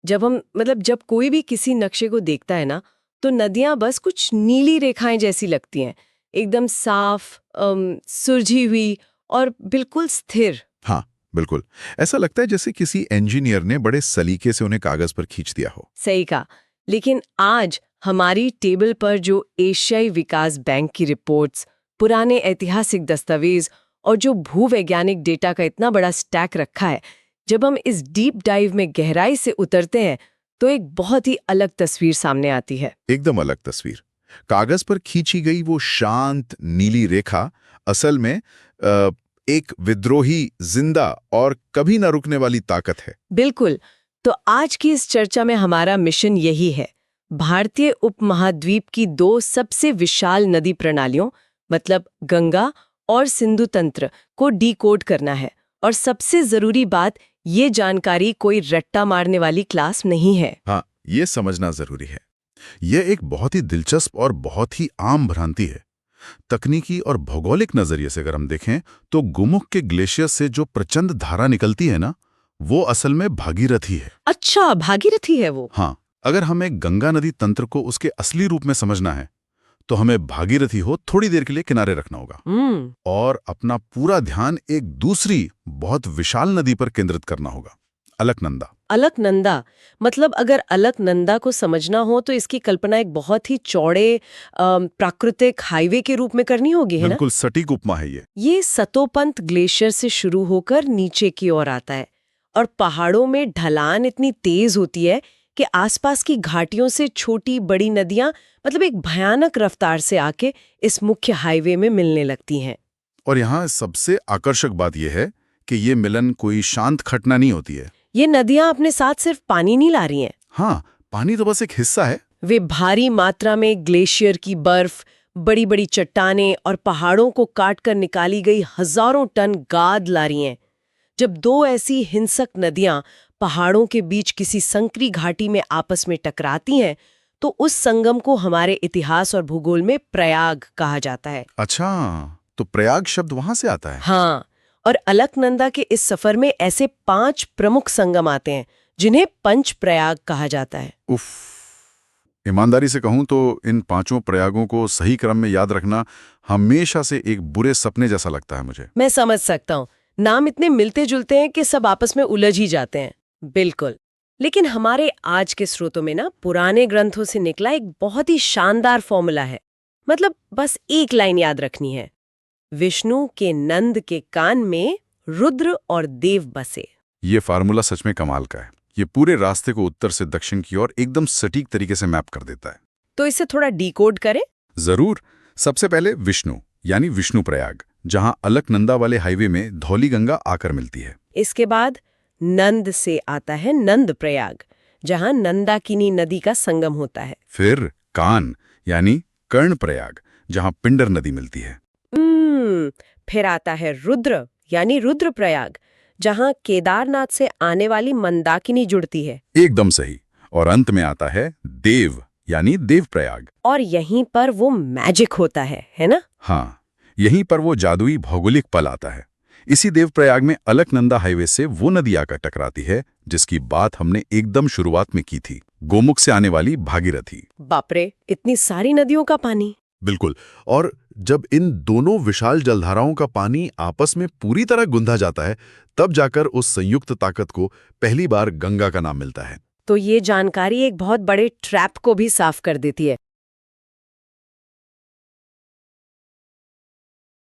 जब कोई भी किसी नक्शे को देखता है ना, तो नदियां बस कुछ नीली रेखाएं जैसी लगती हैं, एकदम साफ, सुलझी हुई और बिल्कुल स्थिर। हाँ, बिल्कुल। ऐसा लगता है जैसे किसी इंजीनियर ने बड़े सलीके से उन्हें कागज पर खींच दिया हो। सही कहा। लेकिन आज हमारी टेबल पर जो एशियाई विकास बैंक की रिपोर्ट्स, पुराने ऐतिहासिक दस्तावेज और जो भूवैज्ञानिक डेटा का इतना बड़ा स्टैक रखा है, जब हम इस डीप डाइव में गहराई से उतरते हैं तो एक बहुत ही अलग तस्वीर सामने आती है। एकदम अलग तस्वीर। कागज पर खींची गई वो शांत नीली रेखा असल में एक विद्रोही, जिंदा और कभी न रुकने वाली ताकत है। बिल्कुल। तो आज की इस चर्चा में हमारा मिशन यही है, भारतीय उपमहाद्वीप की दो सबसे विशाल नदी प्रणालियों मतलब गंगा और सिंधु तंत्र को डिकोड करना है। और सबसे जरूरी बात, ये जानकारी कोई रट्टा मारने वाली क्लास नहीं है। हाँ, ये समझना जरूरी है। यह एक बहुत ही दिलचस्प और बहुत ही आम भ्रांति है। तकनीकी और भौगोलिक नजरिए से अगर हम देखें तो गोमुख के ग्लेशियर से जो प्रचंड धारा निकलती है ना, वो असल में भागीरथी है। अच्छा, भागीरथी है वो? हाँ, अगर हमें गंगा नदी तंत्र को उसके असली रूप में समझना है तो हमें भागीरथी हो थोड़ी देर के लिए किनारे रखना होगा और अपना पूरा ध्यान एक दूसरी बहुत विशाल नदी पर केंद्रित करना होगा, अलकनंदा। अलकनंदा मतलब अगर अलकनंदा को समझना हो तो इसकी कल्पना एक बहुत ही चौड़े प्राकृतिक हाईवे के रूप में करनी होगी, है ना? बिल्कुल सटीक उपमा है ये। ये सतोपंत ग्लेशियर से शुरू होकर नीचे की ओर आता है और पहाड़ों में ढलान इतनी तेज होती है कि आसपास की घाटियों से छोटी बड़ी नदियां मतलब एक भयानक रफ्तार से आके इस मुख्य हाईवे में मिलने लगती हैं। और यहाँ सबसे आकर्षक बात यह है कि ये मिलन कोई शांत घटना नहीं होती है। ये नदियां अपने साथ सिर्फ पानी नहीं ला रही हैं। हाँ, पानी तो बस एक हिस्सा है। वे भारी मात्रा में ग्लेशियर की बर्फ, बड़ी बड़ी चट्टानें और पहाड़ों को काट कर निकाली गई हजारों टन गाद ला रही हैं। जब दो ऐसी हिंसक नदियां पहाड़ों के बीच किसी संकरी घाटी में आपस में टकराती हैं तो उस संगम को हमारे इतिहास और भूगोल में प्रयाग कहा जाता है। अच्छा, तो प्रयाग शब्द वहां से आता है? हाँ, और अलकनंदा के इस सफर में ऐसे 5 प्रमुख संगम आते हैं जिन्हें पंच प्रयाग कहा जाता है। उफ, ईमानदारी से कहूं तो इन 5 प्रयागों को सही क्रम में याद रखना हमेशा से एक बुरे सपने जैसा लगता है मुझे। मैं समझ सकता हूँ, नाम इतने मिलते जुलते हैं कि सब आपस में उलझ ही जाते हैं। बिल्कुल। लेकिन हमारे आज के स्रोतों में ना पुराने ग्रंथों से निकला एक बहुत ही शानदार फॉर्मूला है। मतलब बस एक लाइन याद रखनी है, विष्णु के नंद के कान में रुद्र और देव बसे। ये फार्मूला सच में कमाल का है। ये पूरे रास्ते को उत्तर से दक्षिण की ओर एकदम सटीक तरीके से मैप कर देता है। तो इसे थोड़ा डिकोड करें। जरूर। सबसे पहले विष्णु यानी विष्णु प्रयाग, जहां अलकनंदा वाले हाईवे में धौली गंगा आकर मिलती है। इसके बाद नंद से आता है नंद प्रयाग, जहां नंदाकिनी नदी का संगम होता है। फिर कान यानी कर्ण प्रयाग, जहां पिंडर नदी मिलती है। फिर आता है रुद्र यानी रुद्र प्रयाग, जहां केदारनाथ से आने वाली मंदाकिनी जुड़ती है। एकदम सही। और अंत में आता है देव यानी देव प्रयाग। और यहीं पर वो मैजिक होता है ना? हाँ, यहीं पर वो जादुई भौगोलिक पल आता है। इसी देवप्रयाग में अलकनंदा हाईवे से वो नदी आकर टकराती है जिसकी बात हमने एकदम शुरुआत में की थी, गोमुख से आने वाली भागीरथी। बाप रे, इतनी सारी नदियों का पानी! बिल्कुल। और जब इन दोनों विशाल जलधाराओं का पानी आपस में पूरी तरह गुंधा जाता है, तब जाकर उस संयुक्त ताकत को पहली बार गंगा का नाम मिलता है। तो ये जानकारी एक बहुत बड़े ट्रैप को भी साफ कर देती है।